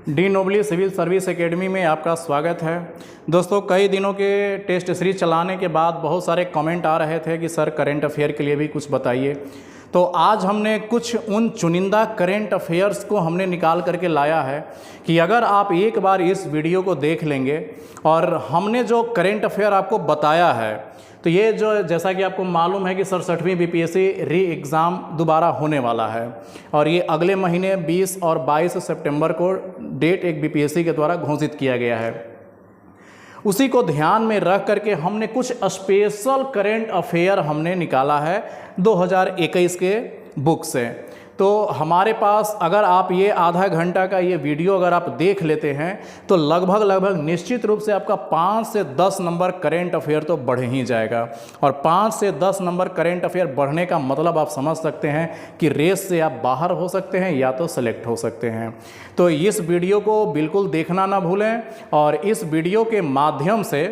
D Nobili Civil Service Academy में आपका स्वागत है। दोस्तों, कई दिनों के टेस्ट सीरीज चलाने के बाद बहुत सारे कमेंट आ रहे थे कि सर करेंट अफेयर के लिए भी कुछ बताइए। तो आज हमने कुछ उन चुनिंदा करेंट अफेयर्स को हमने निकाल करके लाया है कि अगर आप एक बार इस वीडियो को देख लेंगे और हमने जो करेंट अफेयर आपको बताया है तो ये जो जैसा कि आपको मालूम है कि 67वीं बीपीएससी री एग्ज़ाम दोबारा होने वाला है और ये अगले महीने 20 और 22 सितंबर को डेट एक बीपीएससी के द्वारा घोषित किया गया है। उसी को ध्यान में रख करके हमने कुछ स्पेशल करेंट अफेयर हमने निकाला है 2021 के बुक से। तो हमारे पास अगर आप ये आधा घंटा का ये वीडियो अगर आप देख लेते हैं तो लगभग निश्चित रूप से आपका 5 से 10 नंबर करेंट अफेयर तो बढ़ ही जाएगा। और 5 से 10 नंबर करेंट अफेयर बढ़ने का मतलब आप समझ सकते हैं कि रेस से आप बाहर हो सकते हैं या तो सेलेक्ट हो सकते हैं। तो इस वीडियो को बिल्कुल देखना ना भूलें और इस वीडियो के माध्यम से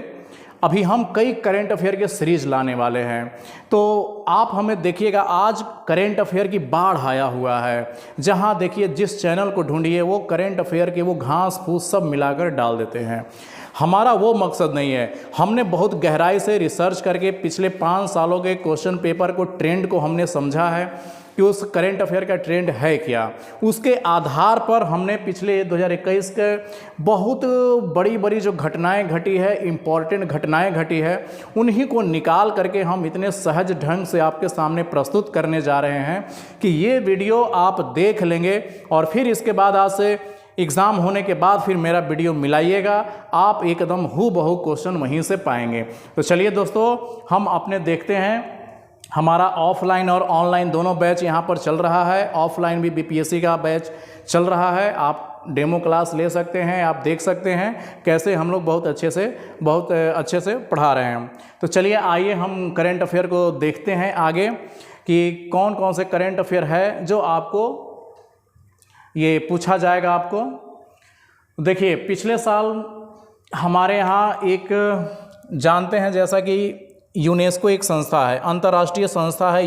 अभी हम कई करेंट अफेयर के सीरीज लाने वाले हैं। तो आप हमें देखिएगा, आज करेंट अफेयर की बाढ़ आया हुआ है, जहां देखिए जिस चैनल को ढूंढिए वो करेंट अफेयर के वो घास फूस सब मिलाकर डाल देते हैं। हमारा वो मकसद नहीं है। हमने बहुत गहराई से रिसर्च करके पिछले 5 सालों के क्वेश्चन पेपर को, ट्रेंड को हमने समझा है कि उस करेंट अफेयर का ट्रेंड है क्या। उसके आधार पर हमने पिछले 2021 के बहुत बड़ी जो घटनाएं घटी है, इम्पॉर्टेंट घटनाएं घटी है, उन्हीं को निकाल करके हम इतने सहज ढंग से आपके सामने प्रस्तुत करने जा रहे हैं कि ये वीडियो आप देख लेंगे और फिर इसके बाद आज से एग्ज़ाम होने के बाद फिर मेरा वीडियो मिलाइएगा, आप एकदम हूबहू क्वेश्चन वहीं से पाएंगे। तो चलिए दोस्तों, हम अपने देखते हैं। हमारा ऑफलाइन और ऑनलाइन दोनों बैच यहाँ पर चल रहा है। ऑफलाइन भी बीपीएससी का बैच चल रहा है, आप डेमो क्लास ले सकते हैं, आप देख सकते हैं कैसे हम लोग बहुत अच्छे से पढ़ा रहे हैं। तो चलिए आइए हम करेंट अफेयर को देखते हैं आगे कि कौन कौन से करेंट अफेयर है जो आपको ये पूछा जाएगा। आपको देखिए, पिछले साल हमारे यहाँ एक जानते हैं जैसा कि यूनेस्को एक संस्था है, अंतर्राष्ट्रीय संस्था है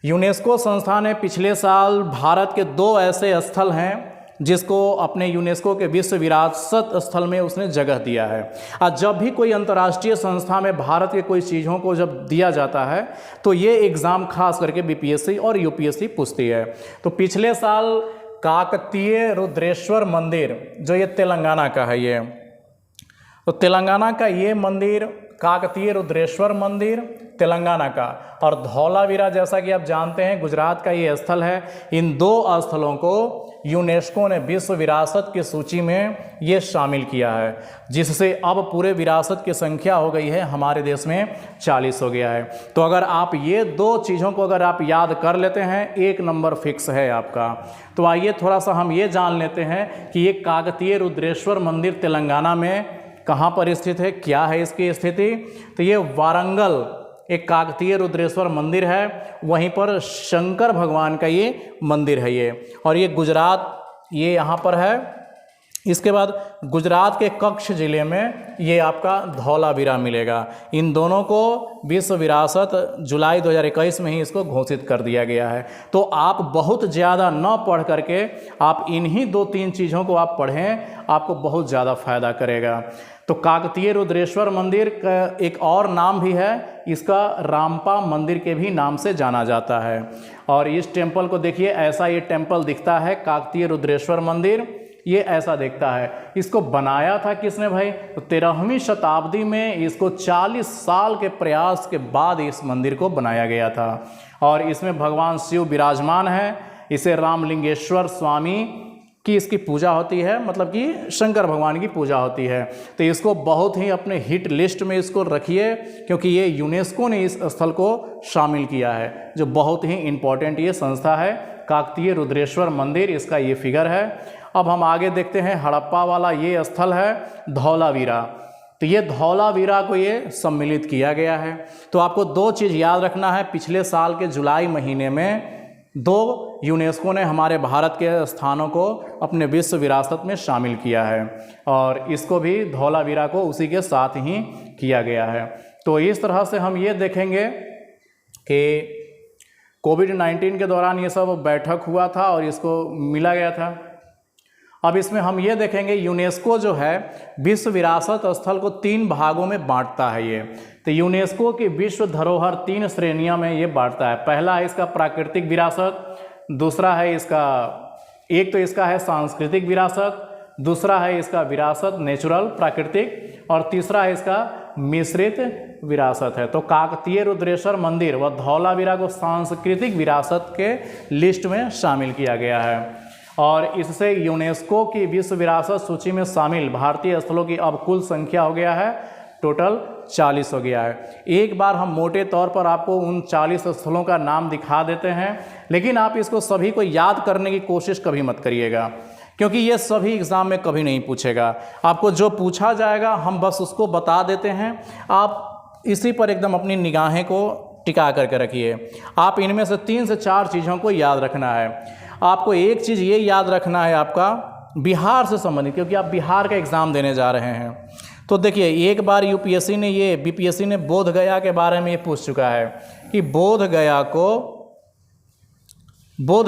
यूनेस्को संस्था ने पिछले साल भारत के 2 ऐसे स्थल हैं जिसको अपने यूनेस्को के विश्व विरासत स्थल में उसने जगह दिया है। और जब भी कोई अंतर्राष्ट्रीय संस्था में भारत के कोई चीज़ों को जब दिया जाता है तो ये एग्ज़ाम खास करके बीपीएससी और यूपीएससी पूछती है। तो पिछले साल काकतीय रुद्रेश्वर मंदिर जो ये तेलंगाना का है, ये तो तेलंगाना का ये मंदिर काकतीय रुद्रेश्वर मंदिर तेलंगाना का, और धौलावीरा जैसा कि आप जानते हैं गुजरात का ये स्थल है। इन 2 स्थलों को यूनेस्को ने विश्व विरासत की सूची में ये शामिल किया है, जिससे अब पूरे विरासत की संख्या हो गई है हमारे देश में 40 हो गया है। तो अगर आप ये 2 चीज़ों को अगर आप याद कर लेते हैं, 1 नंबर फिक्स है आपका। तो आइए थोड़ा सा हम ये जान लेते हैं कि ये काकतीय रुद्रेश्वर मंदिर तेलंगाना में कहाँ पर स्थित है, क्या है इसकी स्थिति। तो ये वारंगल एक काकतीय रुद्रेश्वर मंदिर है, वहीं पर शंकर भगवान का ये मंदिर है ये, और ये गुजरात ये यहाँ पर है। इसके बाद गुजरात के कच्छ ज़िले में ये आपका धौलावीरा मिलेगा। इन दोनों को विश्व विरासत जुलाई 2021 में ही इसको घोषित कर दिया गया है। तो आप बहुत ज़्यादा न पढ़ करके आप इन्हीं 2-3 चीज़ों को आप पढ़ें, आपको बहुत ज़्यादा फायदा करेगा। तो काकतीय रुद्रेश्वर मंदिर का एक और नाम भी है, इसका रामपा मंदिर के भी नाम से जाना जाता है। और इस टेम्पल को देखिए, ऐसा ये टेम्पल दिखता है, काकतीय रुद्रेश्वर मंदिर ये ऐसा दिखता है। इसको बनाया था किसने भाई? तो 13वीं शताब्दी में इसको 40 साल के प्रयास के बाद इस मंदिर को बनाया गया था। और इसमें भगवान शिव विराजमान है। इसे रामलिंगेश्वर स्वामी की इसकी पूजा होती है, मतलब कि शंकर भगवान की पूजा होती है। तो इसको बहुत ही अपने हिट लिस्ट में इसको रखिए, क्योंकि ये यूनेस्को ने इस स्थल को शामिल किया है, जो बहुत ही इम्पोर्टेंट ये संस्था है। काकतीय रुद्रेश्वर मंदिर, इसका ये फिगर है। अब हम आगे देखते हैं, हड़प्पा वाला ये स्थल है धौलावीरा। तो ये धौलावीरा को ये सम्मिलित किया गया है। तो आपको 2 चीज़ याद रखना है। पिछले साल के जुलाई महीने में 2 यूनेस्को ने हमारे भारत के स्थानों को अपने विश्व विरासत में शामिल किया है, और इसको भी धौलावीरा को उसी के साथ ही किया गया है। तो इस तरह से हम ये देखेंगे कि कोविड-19 के दौरान ये सब बैठक हुआ था और इसको मिला गया था। अब इसमें हम ये देखेंगे, यूनेस्को जो है विश्व विरासत स्थल को 3 भागों में बांटता है ये। तो यूनेस्को की विश्व धरोहर 3 श्रेणियों में ये बांटता है। पहला है इसका प्राकृतिक विरासत, दूसरा है इसका, एक तो इसका है सांस्कृतिक विरासत, दूसरा है इसका विरासत नेचुरल प्राकृतिक, और तीसरा है इसका मिश्रित विरासत है। तो काकतीय रुद्रेश्वर मंदिर व धौलावीरा को सांस्कृतिक विरासत के लिस्ट में शामिल किया गया है, और इससे यूनेस्को की विश्व विरासत सूची में शामिल भारतीय स्थलों की अब कुल संख्या हो गया है टोटल 40 हो गया है। एक बार हम मोटे तौर पर आपको उन 40 स्थलों का नाम दिखा देते हैं, लेकिन आप इसको सभी को याद करने की कोशिश कभी मत करिएगा, क्योंकि ये सभी एग्ज़ाम में कभी नहीं पूछेगा। आपको जो पूछा जाएगा हम बस उसको बता देते हैं, आप इसी पर एकदम अपनी निगाहें को टिका करके रखिए। आप इनमें से 3 से 4 चीज़ों को याद रखना है। आपको एक चीज़ ये याद रखना है आपका बिहार से संबंधित, क्योंकि आप बिहार का एग्ज़ाम देने जा रहे हैं। तो देखिए, एक बार यूपीएससी ने ये बीपीएससी ने बोध गया के बारे में ये पूछ चुका है कि बोध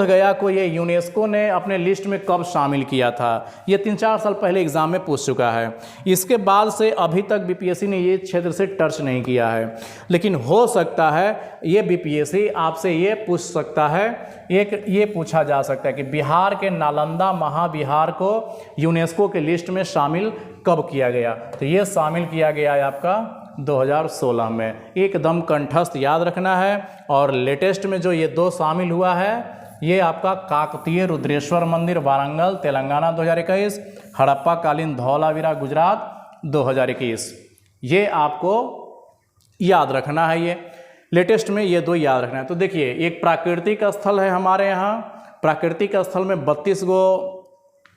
गया को ये यूनेस्को ने अपने लिस्ट में कब शामिल किया था। ये 3-4 साल पहले एग्ज़ाम में पूछ चुका है। इसके बाद से अभी तक बीपीएससी ने ये क्षेत्र से टच नहीं किया है, लेकिन हो सकता है ये बीपीएससी आपसे ये पूछ सकता है, एक ये पूछा जा सकता है कि बिहार के नालंदा महाविहार को यूनेस्को के लिस्ट में शामिल कब किया गया। तो ये शामिल किया गया है आपका 2016 में। एकदम कंठस्थ याद रखना है। और लेटेस्ट में जो ये 2 शामिल हुआ है, ये आपका काकतीय रुद्रेश्वर मंदिर वारंगल तेलंगाना 2021, हड़प्पा कालीन धौलावीरा गुजरात 2021। ये आपको याद रखना है। ये लेटेस्ट में ये 2 याद रखना है। तो देखिए, एक प्राकृतिक स्थल है हमारे यहाँ, प्राकृतिक स्थल में 32 गो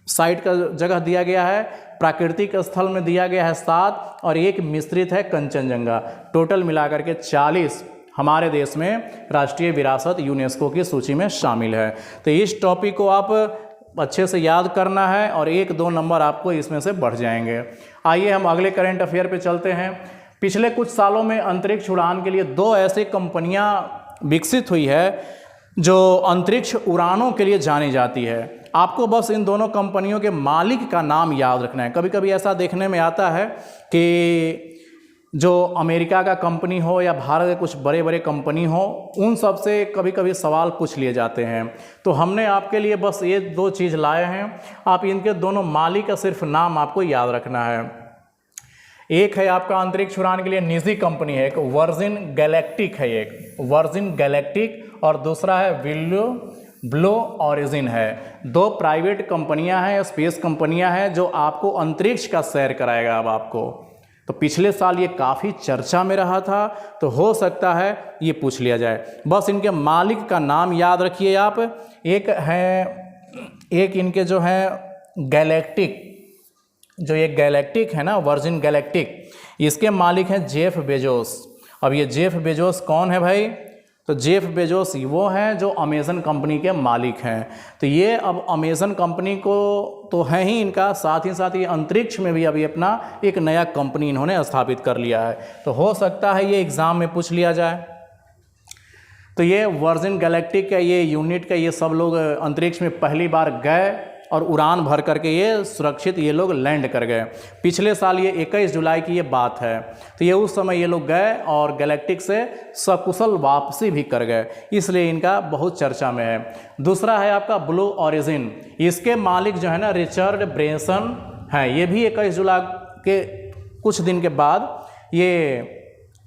साइट का जगह दिया गया है, प्राकृतिक स्थल में दिया गया है 7, और एक मिश्रित है कंचनजंगा। टोटल मिलाकर के 40 हमारे देश में राष्ट्रीय विरासत यूनेस्को की सूची में शामिल है। तो इस टॉपिक को आप अच्छे से याद करना है और 1-2 नंबर आपको इसमें से बढ़ जाएंगे। आइए हम अगले करंट अफेयर पे चलते हैं। पिछले कुछ सालों में अंतरिक्ष उड़ान के लिए 2 ऐसी कंपनियां विकसित हुई है जो अंतरिक्ष उड़ानों के लिए जानी जाती है। आपको बस इन दोनों कंपनियों के मालिक का नाम याद रखना है। कभी कभी ऐसा देखने में आता है कि जो अमेरिका का कंपनी हो या भारत के कुछ बड़े बड़े कंपनी हो, उन सब से कभी कभी सवाल पूछ लिए जाते हैं। तो हमने आपके लिए बस ये 2 चीज़ लाए हैं। आप इनके दोनों मालिक का सिर्फ नाम आपको याद रखना है। एक है आपका अंतरिक्ष उड़ान के लिए निजी कंपनी है, एक वर्जिन गैलेक्टिक है, एक वर्जिन गैलेक्टिक, और दूसरा है ब्लू ओरिजिन है। 2 प्राइवेट कंपनियां हैं, स्पेस कंपनियां हैं, जो आपको अंतरिक्ष का सैर कराएगा। अब आपको तो पिछले साल ये काफ़ी चर्चा में रहा था, तो हो सकता है ये पूछ लिया जाए। बस इनके मालिक का नाम याद रखिए आप। एक इनके जो हैं गैलेक्टिक, जो ये गैलेक्टिक है ना, वर्जिन गैलेक्टिक, इसके मालिक हैं जेफ बेजोस। अब ये जेफ बेजोस कौन है भाई? तो जेफ बेजोस वो हैं जो अमेज़न कंपनी के मालिक हैं। तो ये अब अमेज़न कंपनी को तो है ही इनका, साथ ही अंतरिक्ष में भी अभी अपना एक नया कंपनी इन्होंने स्थापित कर लिया है। तो हो सकता है ये एग्ज़ाम में पूछ लिया जाए। तो ये वर्जिन गैलेक्टिक का ये यूनिट का ये सब लोग अंतरिक्ष में पहली बार गए और उड़ान भर करके ये सुरक्षित ये लोग लैंड कर गए। पिछले साल ये 21 जुलाई की ये बात है। तो ये उस समय ये लोग गए और गैलेक्टिक से सकुशल वापसी भी कर गए, इसलिए इनका बहुत चर्चा में है। दूसरा है आपका ब्लू ओरिजिन। इसके मालिक जो है ना रिचर्ड ब्रेंसन हैं। ये भी 21 जुलाई के कुछ दिन के बाद ये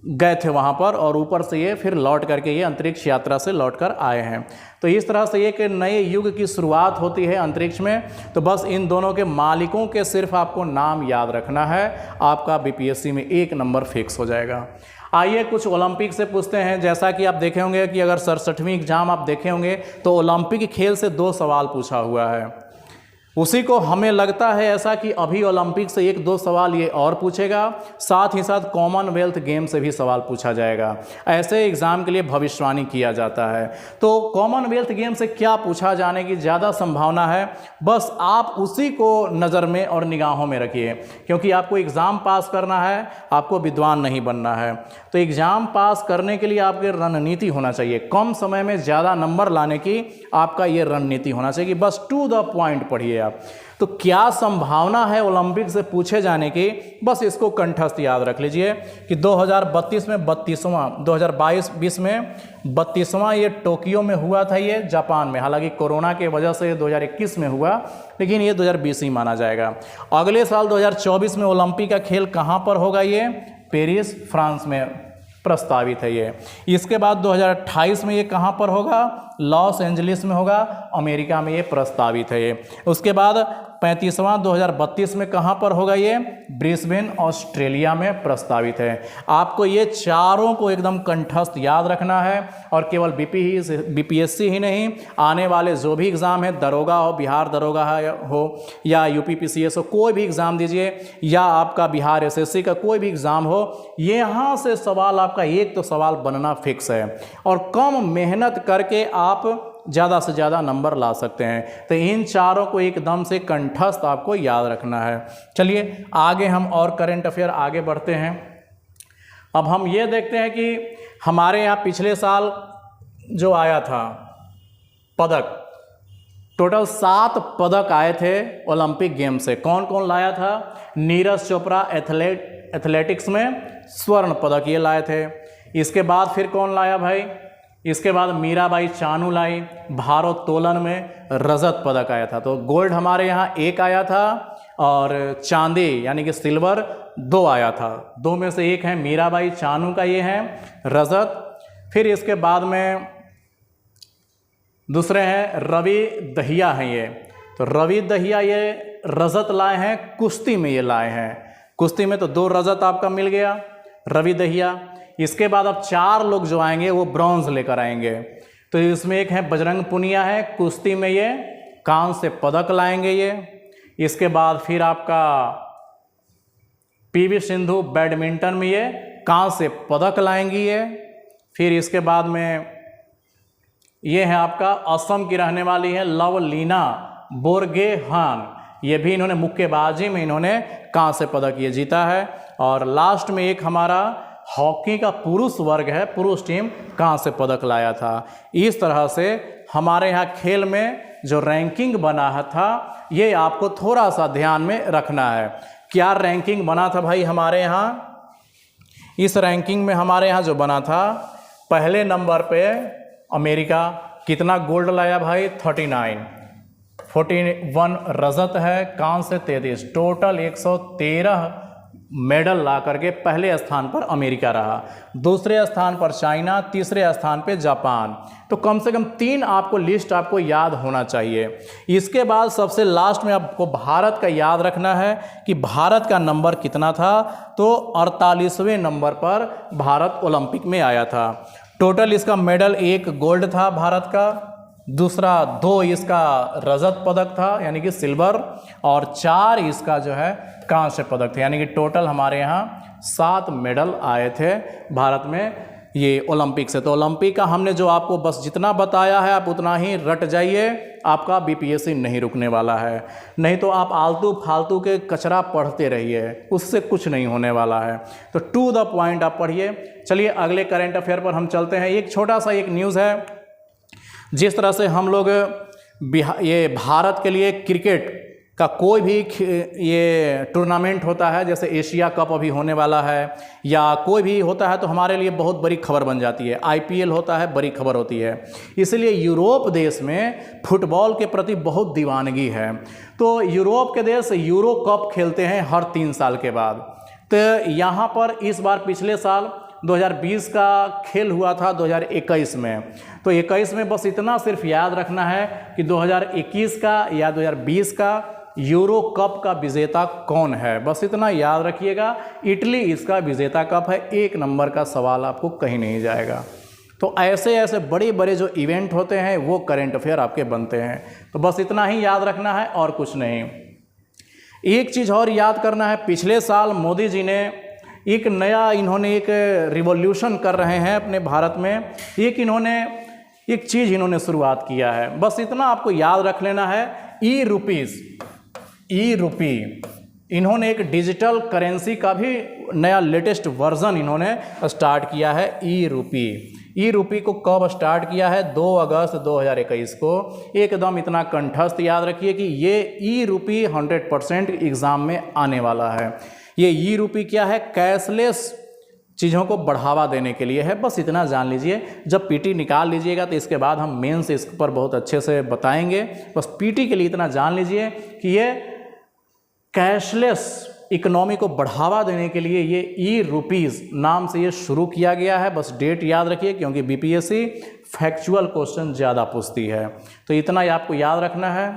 गए थे वहाँ पर, और ऊपर से ये फिर लौट करके ये अंतरिक्ष यात्रा से लौट कर आए हैं। तो इस तरह से एक नए युग की शुरुआत होती है अंतरिक्ष में। तो बस इन दोनों के मालिकों के सिर्फ आपको नाम याद रखना है, आपका बीपीएससी में 1 नंबर फिक्स हो जाएगा। आइए कुछ ओलंपिक से पूछते हैं। जैसा कि आप देखे होंगे कि अगर 67वीं एग्जाम आप देखे होंगे तो ओलंपिक खेल से 2 सवाल पूछा हुआ है। उसी को हमें लगता है ऐसा कि अभी ओलंपिक से 1-2 सवाल ये और पूछेगा, साथ ही साथ कॉमनवेल्थ गेम से भी सवाल पूछा जाएगा। ऐसे एग्ज़ाम के लिए भविष्यवाणी किया जाता है। तो कॉमनवेल्थ गेम से क्या पूछा जाने की ज़्यादा संभावना है, बस आप उसी को नज़र में और निगाहों में रखिए, क्योंकि आपको एग्ज़ाम पास करना है, आपको विद्वान नहीं बनना है। तो एग्ज़ाम पास करने के लिए आपकी रणनीति होना चाहिए, कम समय में ज़्यादा नंबर लाने की आपका ये रणनीति होना चाहिए। बस टू द पॉइंट पढ़िए आप। तो क्या संभावना है ओलंपिक से पूछे जाने की, बस इसको कंठस्थ याद रख लीजिए कि 2032 में 32वां, 2022 में 32वां ये टोक्यो में हुआ था, ये जापान में। हालांकि कोरोना के वजह से 2021 में हुआ, लेकिन ये 2020 ही माना जाएगा। अगले साल 2024 में ओलंपिक का खेल कहाँ पर होगा? ये पेरिस, फ्रांस में प्रस्तावित है ये। इसके बाद 2028 में ये कहाँ पर होगा? लॉस एंजलिस में होगा, अमेरिका में ये प्रस्तावित है ये। उसके बाद 35वां 2032 में कहाँ पर होगा? ये ब्रिस्बेन, ऑस्ट्रेलिया में प्रस्तावित है। आपको ये चारों को एकदम कंठस्थ याद रखना है, और केवल बीपीएससी ही नहीं, आने वाले जो भी एग्ज़ाम है, दरोगा हो, बिहार दरोगा हो या यूपीपीसीएस हो, कोई भी एग्ज़ाम दीजिए, या आपका बिहार एसएससी का कोई भी एग्ज़ाम हो, यहाँ से सवाल आपका एक तो सवाल बनना फिक्स है, और कम मेहनत करके आप ज़्यादा से ज़्यादा नंबर ला सकते हैं। तो इन चारों को एकदम से कंठस्थ आपको याद रखना है। चलिए आगे हम और करंट अफेयर आगे बढ़ते हैं। अब हम ये देखते हैं कि हमारे यहाँ पिछले साल जो आया था पदक, टोटल 7 पदक आए थे ओलंपिक गेम से। कौन कौन लाया था? नीरज चोपड़ा एथलेटिक्स में स्वर्ण पदक ये लाए थे। इसके बाद फिर कौन लाया भाई? इसके बाद मीराबाई चानू लाई, भारोत्तोलन में रजत पदक आया था। तो गोल्ड हमारे यहाँ 1 आया था, और चांदी यानी कि सिल्वर 2 आया था। 2 में से 1 है मीराबाई चानू का, ये है रजत। फिर इसके बाद में दूसरे हैं रवि दहिया हैं ये। तो रवि दहिया ये रजत लाए हैं, कुश्ती में ये लाए हैं। कुश्ती में तो 2 रजत आपका मिल गया, रवि दहिया। इसके बाद अब 4 लोग जो आएंगे वो ब्रॉन्ज लेकर आएंगे। तो इसमें एक है बजरंग पुनिया है, कुश्ती में ये कांस्य पदक लाएंगे ये। इसके बाद फिर आपका पीवी सिंधु बैडमिंटन में ये कांस्य पदक लाएंगी ये। फिर इसके बाद में ये है आपका असम की रहने वाली है लवलीना बोरगोहान, ये भी इन्होंने मुक्केबाजी में इन्होंने कांस्य पदक ये जीता है। और लास्ट में एक हमारा हॉकी का पुरुष वर्ग है, पुरुष टीम कांस्य पदक लाया था। इस तरह से हमारे यहाँ खेल में जो रैंकिंग बना था, ये आपको थोड़ा सा ध्यान में रखना है। क्या रैंकिंग बना था भाई हमारे यहाँ? इस रैंकिंग में हमारे यहाँ जो बना था, पहले नंबर पे अमेरिका, कितना गोल्ड लाया भाई? 39, 41 रजत है, कांस्य 33, टोटल 113 मेडल ला करके पहले स्थान पर अमेरिका रहा। दूसरे स्थान पर चाइना, तीसरे स्थान पे जापान। तो कम से कम 3 आपको लिस्ट आपको याद होना चाहिए। इसके बाद सबसे लास्ट में आपको भारत का याद रखना है कि भारत का नंबर कितना था। तो 48वें नंबर पर भारत ओलंपिक में आया था। टोटल इसका मेडल 1 गोल्ड था भारत का, दूसरा 2 इसका रजत पदक था यानी कि सिल्वर, और 4 इसका जो है कांस्य पदक थे। यानी कि टोटल हमारे यहाँ 7 मेडल आए थे भारत में ये ओलंपिक से। तो ओलंपिक का हमने जो आपको बस जितना बताया है आप उतना ही रट जाइए, आपका बीपीएससी नहीं रुकने वाला है। नहीं तो आप आलतू फालतू के कचरा पढ़ते रहिए, उससे कुछ नहीं होने वाला है। तो टू द पॉइंट आप पढ़िए। चलिए अगले करंट अफेयर पर हम चलते हैं। एक छोटा सा एक न्यूज़ है, जिस तरह से हम लोग ये भारत के लिए क्रिकेट का कोई भी ये टूर्नामेंट होता है, जैसे एशिया कप अभी होने वाला है या कोई भी होता है, तो हमारे लिए बहुत बड़ी खबर बन जाती है। आईपीएल होता है, बड़ी खबर होती है। इसलिए यूरोप देश में फुटबॉल के प्रति बहुत दीवानगी है। तो यूरोप के देश यूरो कप खेलते हैं हर 3 साल के बाद। तो यहाँ पर इस बार पिछले साल 2020 का खेल हुआ था 2021 में। तो 21 में बस इतना सिर्फ याद रखना है कि 2021 का या 2020 का यूरो कप का विजेता कौन है, बस इतना याद रखिएगा। इटली इसका विजेता कप है। 1 नंबर का सवाल आपको कहीं नहीं जाएगा। तो ऐसे ऐसे बड़े बड़े जो इवेंट होते हैं वो करंट अफेयर आपके बनते हैं। तो बस इतना ही याद रखना है और कुछ नहीं। एक चीज़ और याद करना है, पिछले साल मोदी जी ने एक नया इन्होंने एक रिवॉल्यूशन कर रहे हैं अपने भारत में। एक चीज़ इन्होंने शुरुआत किया है, बस इतना आपको याद रख लेना है। ई रुपी इन्होंने एक डिजिटल करेंसी का भी नया लेटेस्ट वर्जन इन्होंने स्टार्ट किया है, ई रुपी। ई रूपी को कब स्टार्ट किया है? 2 अगस्त 2021 को। एकदम इतना कंठस्थ याद रखिए कि ये ई रूपी 100% एग्ज़ाम में आने वाला है। ये ई रूपी क्या है? कैशलेस चीज़ों को बढ़ावा देने के लिए है, बस इतना जान लीजिए। जब पीटी निकाल लीजिएगा तो इसके बाद हम मेन से इस पर बहुत अच्छे से बताएंगे। बस पीटी के लिए इतना जान लीजिए कि ये कैशलेस इकोनॉमी को बढ़ावा देने के लिए ये ई रुपीज़ नाम से ये शुरू किया गया है। बस डेट याद रखिए, क्योंकि बीपीएससी फैक्चुअल क्वेश्चन ज़्यादा पूछती है, तो इतना ही आपको याद रखना है।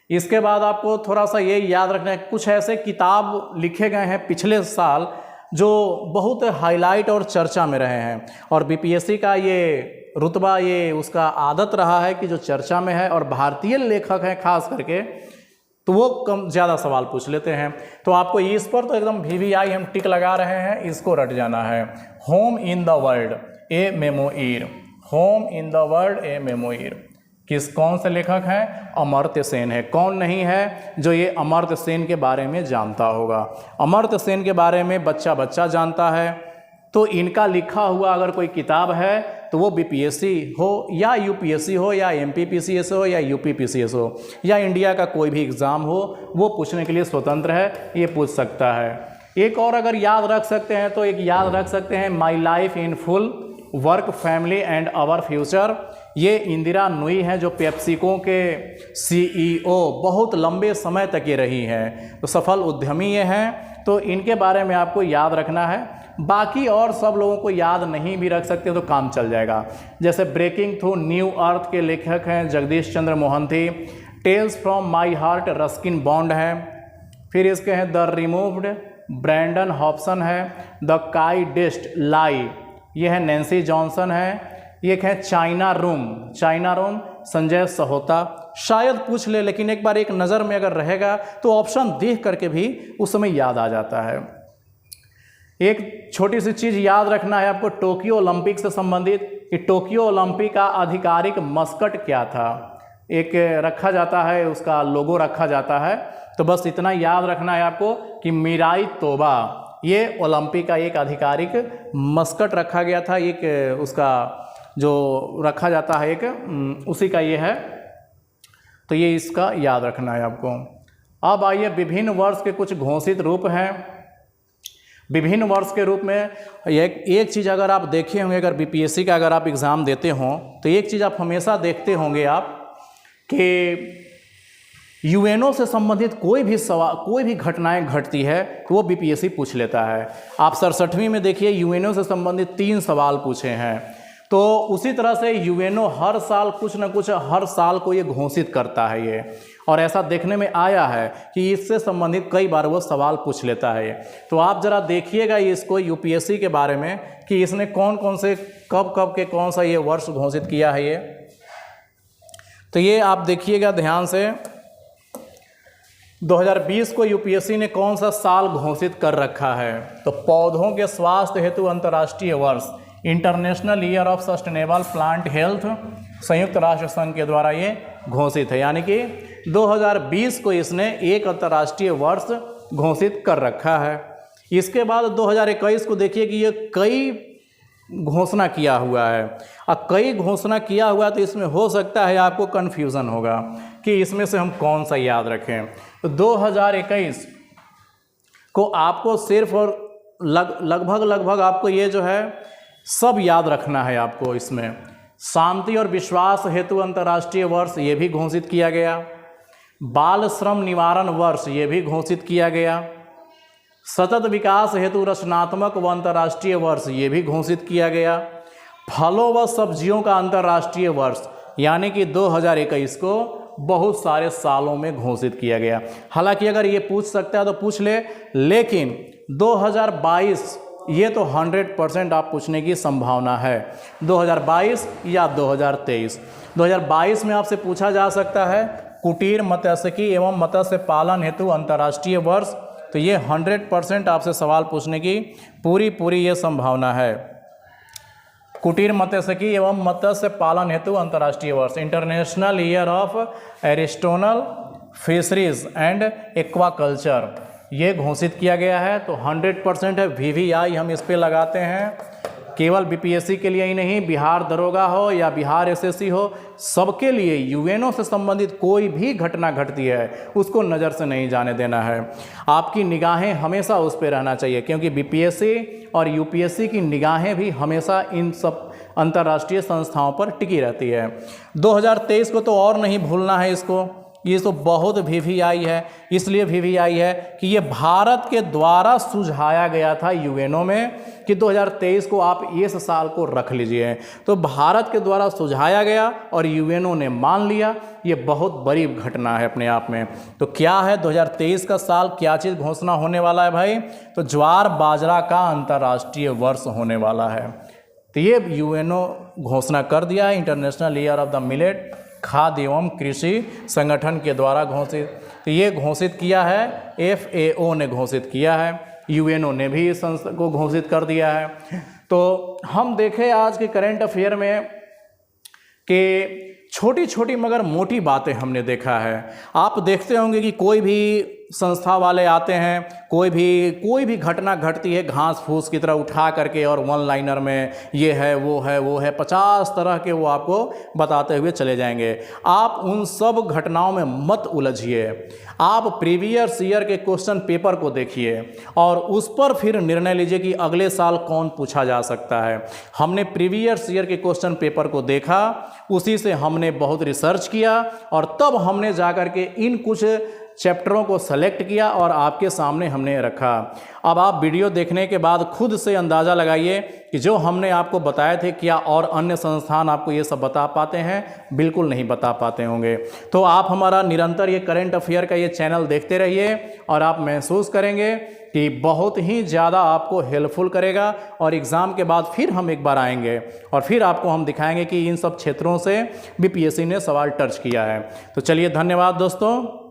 इसके बाद आपको थोड़ा सा ये याद रखना है, कुछ ऐसे किताब लिखे गए हैं पिछले साल जो बहुत हाईलाइट और चर्चा में रहे हैं, और बीपीएससी का ये रुतबा, ये उसका आदत रहा है कि जो चर्चा में है और भारतीय लेखक हैं खास करके, तो वो कम ज़्यादा सवाल पूछ लेते हैं। तो आपको इस पर तो एकदम VVI हम टिक लगा रहे हैं, इसको रट जाना है। Home in the world a memoir, home in the world a memoir कौन से लेखक हैं? अमर्त्य सेन है। कौन नहीं है जो ये अमर्त्य सेन के बारे में जानता होगा? अमर्त्य सेन के बारे में बच्चा बच्चा जानता है। तो इनका लिखा हुआ अगर कोई किताब है तो वो बीपीएससी हो या यूपीएससी हो या एमपीपीसीएस हो या यूपीपीसीएस हो या इंडिया का कोई भी एग्ज़ाम हो, वो पूछने के लिए स्वतंत्र है, ये पूछ सकता है। एक और अगर याद रख सकते हैं तो एक याद रख सकते हैं, my life in full, work, family and our future. ये इंदिरा नुई हैं जो पेप्सिको के CEO बहुत लंबे समय तक ये रही हैं, तो सफल उद्यमी ये हैं, तो इनके बारे में आपको याद रखना है। बाकी और सब लोगों को याद नहीं भी रख सकते तो काम चल जाएगा। जैसे ब्रेकिंग थ्रू न्यू अर्थ के लेखक हैं Jagdish Chandra Mohanty, tales from my heart Ruskin Bond है, फिर इसके हैं द रिमूव्ड ब्रैंडन हॉब्सन है, द काई डेस्ट लाई ये है नैन्सी जॉनसन है, एक है चाइना रूम संजय सहोता। शायद पूछ ले, लेकिन एक बार एक नज़र में अगर रहेगा तो ऑप्शन देख करके भी उस समय याद आ जाता है। एक छोटी सी चीज़ याद रखना है आपको टोक्यो ओलंपिक से संबंधित, कि टोक्यो ओलंपिक का आधिकारिक मस्कट क्या था, एक रखा जाता है, उसका लोगो रखा जाता है। तो बस इतना याद रखना है आपको कि मिराई तोबा ये ओलंपिक का एक आधिकारिक मस्कट रखा गया था, एक उसका जो रखा जाता है एक उसी का ये है, तो ये इसका याद रखना है आपको। अब आइए विभिन्न वर्ष के कुछ घोषित रूप हैं। विभिन्न वर्ष के रूप में एक चीज़ अगर आप देखे होंगे, अगर बीपीएससी का अगर आप एग्ज़ाम देते हों तो एक चीज़ आप हमेशा देखते होंगे आप कि यूएनओ से संबंधित कोई भी सवाल, कोई भी घटनाएं घटती है तो वो बीपीएससी पूछ लेता है। आप 67वीं में देखिए यूएनओ से संबंधित 3 सवाल पूछे हैं। तो उसी तरह से यूएनओ हर साल कुछ न कुछ हर साल को ये घोषित करता है ये, और ऐसा देखने में आया है कि इससे संबंधित कई बार वो सवाल पूछ लेता है ये। तो आप ज़रा देखिएगा इसको यूपीएससी के बारे में कि इसने कौन कौन से कब कब के कौन सा ये वर्ष घोषित किया है ये। तो ये आप देखिएगा ध्यान से, 2020 को यूपीएससी ने कौन सा साल घोषित कर रखा है? तो पौधों के स्वास्थ्य हेतु अंतर्राष्ट्रीय वर्ष, international year of sustainable plant health, संयुक्त राष्ट्र संघ के द्वारा ये घोषित है। यानी कि 2020 को इसने एक अंतर्राष्ट्रीय वर्ष घोषित कर रखा है। इसके बाद 2021 को देखिए कि ये कई घोषणा किया हुआ है, और कई घोषणा किया हुआ तो इसमें हो सकता है आपको कन्फ्यूज़न होगा कि इसमें से हम कौन सा याद रखें। तो 2021 को आपको सिर्फ और लगभग आपको ये जो है सब याद रखना है आपको। इसमें शांति और विश्वास हेतु अंतर्राष्ट्रीय वर्ष ये भी घोषित किया गया, बाल श्रम निवारण वर्ष ये भी घोषित किया गया, सतत विकास हेतु रचनात्मक व अंतर्राष्ट्रीय वर्ष ये भी घोषित किया गया, फलों व सब्जियों का अंतर्राष्ट्रीय वर्ष यानी कि 2021 को बहुत सारे सालों में घोषित किया गया। हालांकि अगर ये पूछ सकता है तो पूछ ले, लेकिन 2022 ये तो 100% आप पूछने की संभावना है। 2022 या 2023, 2022 में आपसे पूछा जा सकता है कुटीर मत्स्यिकी एवं मत्स्य पालन हेतु अंतर्राष्ट्रीय वर्ष, तो ये 100% आपसे सवाल पूछने की पूरी ये संभावना है। कुटीर मत्स्यिकी एवं मत्स्य पालन हेतु अंतर्राष्ट्रीय वर्ष, international year of artisanal fisheries and aquaculture ये घोषित किया गया है। तो 100% है, VVI हम इस पे लगाते हैं। केवल बीपीएससी के लिए ही नहीं, बिहार दरोगा हो या बिहार एसएससी हो, सबके लिए यूएनओ से संबंधित कोई भी घटना घटती है उसको नज़र से नहीं जाने देना है। आपकी निगाहें हमेशा उस पर रहना चाहिए, क्योंकि बीपीएससी और यूपीएससी की निगाहें भी हमेशा इन सब अंतर्राष्ट्रीय संस्थाओं पर टिकी रहती है। 2023 को तो और नहीं भूलना है इसको, ये तो बहुत वीवीआई है। इसलिए वीवीआई है कि ये भारत के द्वारा सुझाया गया था यूएनओ में कि 2023 को आप इस साल को रख लीजिए। तो भारत के द्वारा सुझाया गया और यूएनओ ने मान लिया। ये बहुत बड़ी घटना है अपने आप में। तो क्या है 2023 का साल, क्या चीज़ घोषणा होने वाला है भाई? तो ज्वार बाजरा का अंतर्राष्ट्रीय वर्ष होने वाला है। तो ये यूएनओ घोषणा कर दिया है, international year of the millet, खाद्य एवं कृषि संगठन के द्वारा घोषित। तो ये घोषित किया है, FAO ने घोषित किया है, यूएनओ ने भी इस संस्था को घोषित कर दिया है। तो हम देखें आज के करंट अफेयर में कि छोटी छोटी मगर मोटी बातें हमने देखा है। आप देखते होंगे कि कोई भी संस्था वाले आते हैं, कोई भी घटना घटती है घास फूस की तरह उठा करके और वन लाइनर में ये है वो है वो है 50 तरह के वो आपको बताते हुए चले जाएंगे। आप उन सब घटनाओं में मत उलझिए। आप प्रीवियस ईयर के क्वेश्चन पेपर को देखिए और उस पर फिर निर्णय लीजिए कि अगले साल कौन पूछा जा सकता है। हमने प्रीवियस ईयर के क्वेश्चन पेपर को देखा, उसी से हमने बहुत रिसर्च किया और तब हमने जाकर के इन कुछ चैप्टरों को सेलेक्ट किया और आपके सामने हमने रखा। अब आप वीडियो देखने के बाद खुद से अंदाज़ा लगाइए कि जो हमने आपको बताए थे क्या और अन्य संस्थान आपको ये सब बता पाते हैं? बिल्कुल नहीं बता पाते होंगे। तो आप हमारा निरंतर ये करंट अफेयर का ये चैनल देखते रहिए और आप महसूस करेंगे कि बहुत ही ज़्यादा आपको हेल्पफुल करेगा। और एग्ज़ाम के बाद फिर हम एक बार आएंगे और फिर आपको हम दिखाएंगे कि इन सब क्षेत्रों से बीपीएससी ने सवाल टच किया है। तो चलिए, धन्यवाद दोस्तों।